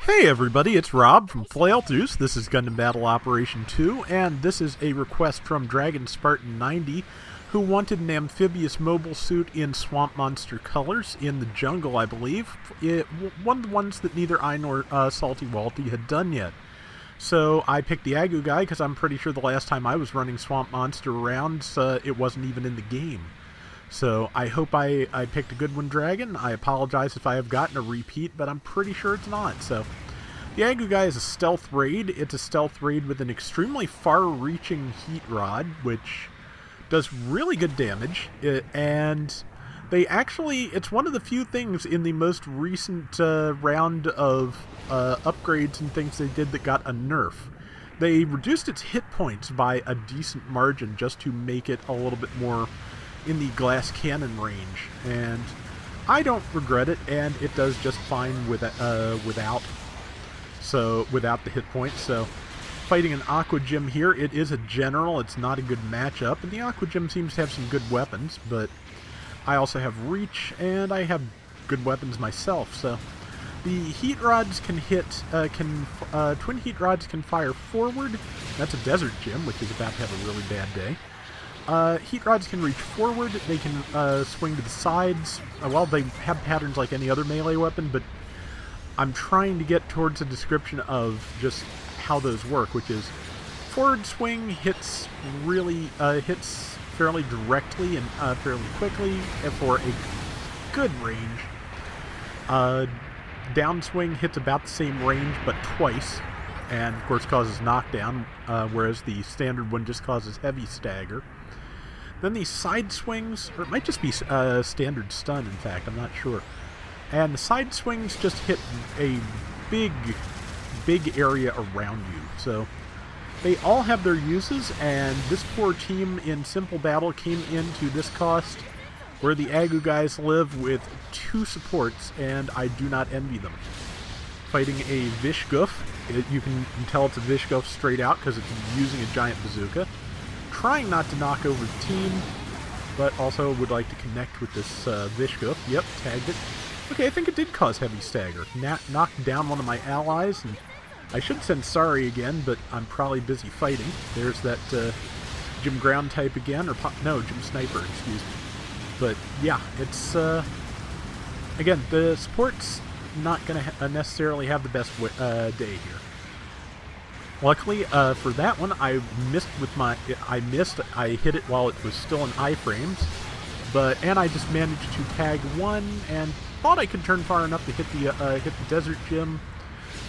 Hey everybody, it's Rob from Flailthroughs. This is Gundam Battle Operation 2, and this is a request from Dragon Spartan 90, who wanted an amphibious mobile suit in Swamp Monster colors in the jungle, I believe. One of the ones that neither I nor Salty Walty had done yet. So I picked the Agguguy because I'm pretty sure the last time I was running Swamp Monster around, it wasn't even in the game. So I hope I picked a good one, Dragon. I apologize if I have gotten a repeat, but I'm pretty sure it's not. So the Agguguy is a stealth raid. It's a stealth raid with an extremely far-reaching heat rod, which does really good damage. And they actually, it's one of the few things in the most recent round of upgrades and things they did that got a nerf. They reduced its hit points by a decent margin just to make it a little bit more in the glass cannon range, and I don't regret it, and it does just fine without the hit points. So fighting an Aqua Gym here, it is a general, it's not a good matchup, and the Aqua Gym seems to have some good weapons, but I also have reach, and I have good weapons myself. So the heat rods can hit, twin heat rods can fire forward. That's a Desert Gym, which is about to have a really bad day. Heat rods can reach forward, they can swing to the sides. Well, they have patterns like any other melee weapon, but I'm trying to get towards a description of just how those work, which is forward swing hits fairly directly and fairly quickly for a good range. Downswing hits about the same range, but twice, and of course causes knockdown, whereas the standard one just causes heavy stagger. Then these side swings, or it might just be standard stun, in fact, I'm not sure. And the side swings just hit a big area around you. So they all have their uses, and this poor team in Simple Battle came into this cost where the Agguguys live with 2 supports, and I do not envy them. Fighting a Vishgoof, you can tell it's a Vishgoof straight out because it's using a giant bazooka. Trying not to knock over the team, but also would like to connect with this Vishgoof. Yep, tagged it. Okay, I think it did cause heavy stagger. Knocked down one of my allies, and I should send sorry again, but I'm probably busy fighting. There's that Gym Ground type again, or no, Gym Sniper, excuse me. But yeah, it's again, the support's not going to necessarily have the best day here. Luckily, for that one, I hit it while it was still in iframes, and I just managed to tag one, and thought I could turn far enough to hit the Desert Gym,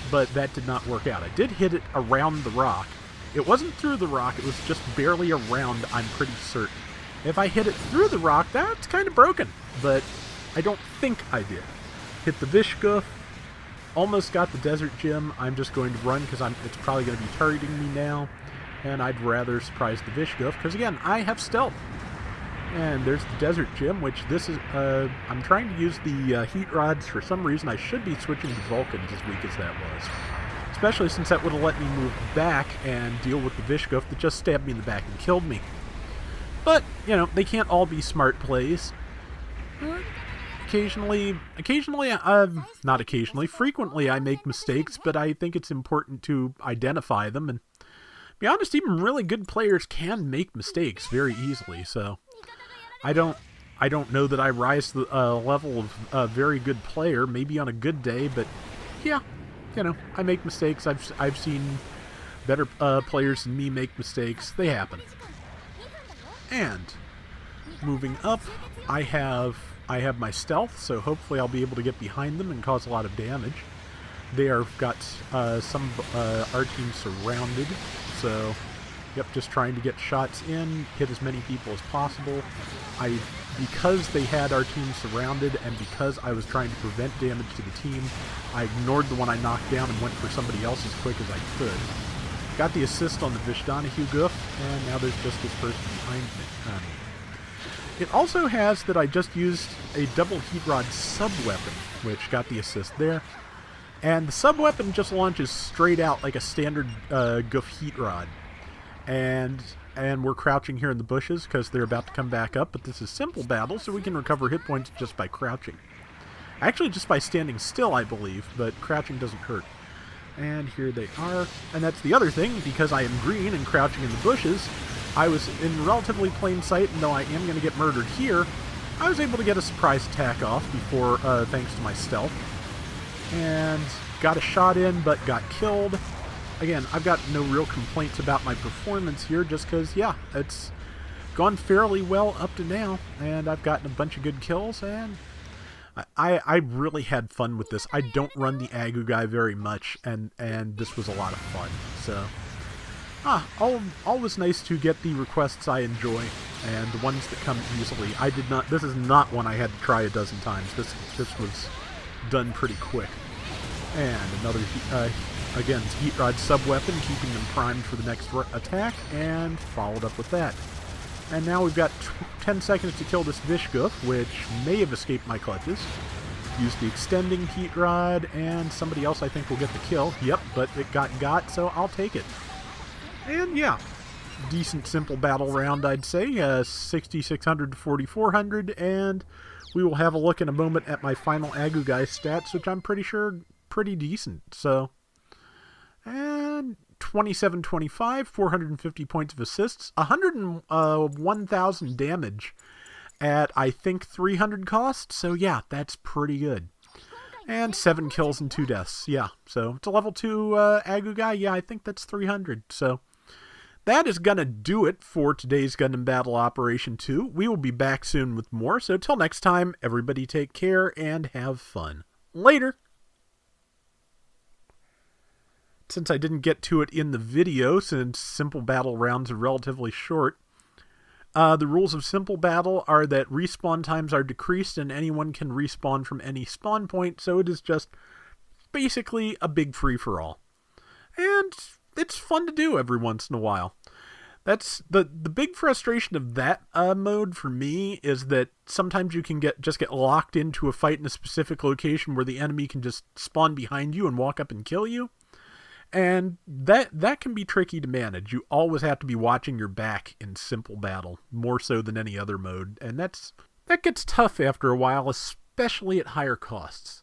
but that did not work out. I did hit it around the rock. It wasn't through the rock, it was just barely around, I'm pretty certain. If I hit it through the rock, that's kind of broken, but I don't think I did. Hit the Vishgoof. Almost got the Desert Gym. I'm just going to run because it's probably going to be targeting me now, and I'd rather surprise the Vishgoof because, again, I have stealth. And there's the Desert Gym, which this is, I'm trying to use the heat rods. For some reason, I should be switching to Vulcans, as weak as that was. Especially since that would have let me move back and deal with the Vishgoof that just stabbed me in the back and killed me. But, you know, they can't all be smart plays. Frequently I make mistakes, but I think it's important to identify them, and to be honest, even really good players can make mistakes very easily, so I don't know that I rise to the level of a very good player, maybe on a good day, but yeah, you know, I make mistakes. I've seen better players than me make mistakes. They happen. And moving up, I have my stealth, so hopefully I'll be able to get behind them and cause a lot of damage. They have got some our team surrounded, so yep, just trying to get shots in, hit as many people as possible. Because they had our team surrounded, and because I was trying to prevent damage to the team, I ignored the one I knocked down and went for somebody else as quick as I could. Got the assist on the Vishdonahue Goof, and now there's just this person behind me. It also has that I just used a double heat rod sub-weapon, which got the assist there. And the sub-weapon just launches straight out like a standard Goof heat rod. And we're crouching here in the bushes because they're about to come back up, but this is Simple Battle, so we can recover hit points just by crouching. Actually, just by standing still, I believe, but crouching doesn't hurt. And here they are. And that's the other thing, because I am green and crouching in the bushes, I was in relatively plain sight, and though I am going to get murdered here, I was able to get a surprise attack off before, thanks to my stealth. And got a shot in, but got killed. Again, I've got no real complaints about my performance here, just because, yeah, it's gone fairly well up to now, and I've gotten a bunch of good kills, and I really had fun with this. I don't run the Agguguy very much, and this was a lot of fun. So, always nice to get the requests I enjoy, and the ones that come easily. This is not one I had to try a dozen times. This was done pretty quick. And another, again, heat rod sub-weapon, keeping them primed for the next attack, and followed up with that. And now we've got 10 seconds to kill this Vishgoof, which may have escaped my clutches. Use the extending heat rod, and somebody else I think will get the kill. Yep, but it got, so I'll take it. And yeah, decent simple battle round, I'd say. 6,600 to 4,400, and we will have a look in a moment at my final Agguguy stats, which I'm pretty sure pretty decent. So, and 2725, 450 points of assists, 101,000 damage at, I think, 300 cost. So yeah, that's pretty good. And 7 kills and 2 deaths. Yeah, so it's a level 2 Agguguy. Yeah, I think that's 300. So that is going to do it for today's Gundam Battle Operation 2. We will be back soon with more. So till next time, everybody take care and have fun. Later. Since I didn't get to it in the video, since simple battle rounds are relatively short, the rules of simple battle are that respawn times are decreased and anyone can respawn from any spawn point, so it is just basically a big free-for-all. And it's fun to do every once in a while. That's the big frustration of that mode for me, is that sometimes you can just get locked into a fight in a specific location where the enemy can just spawn behind you and walk up and kill you. And that can be tricky to manage. You always have to be watching your back in simple battle, more so than any other mode. And that gets tough after a while, especially at higher costs.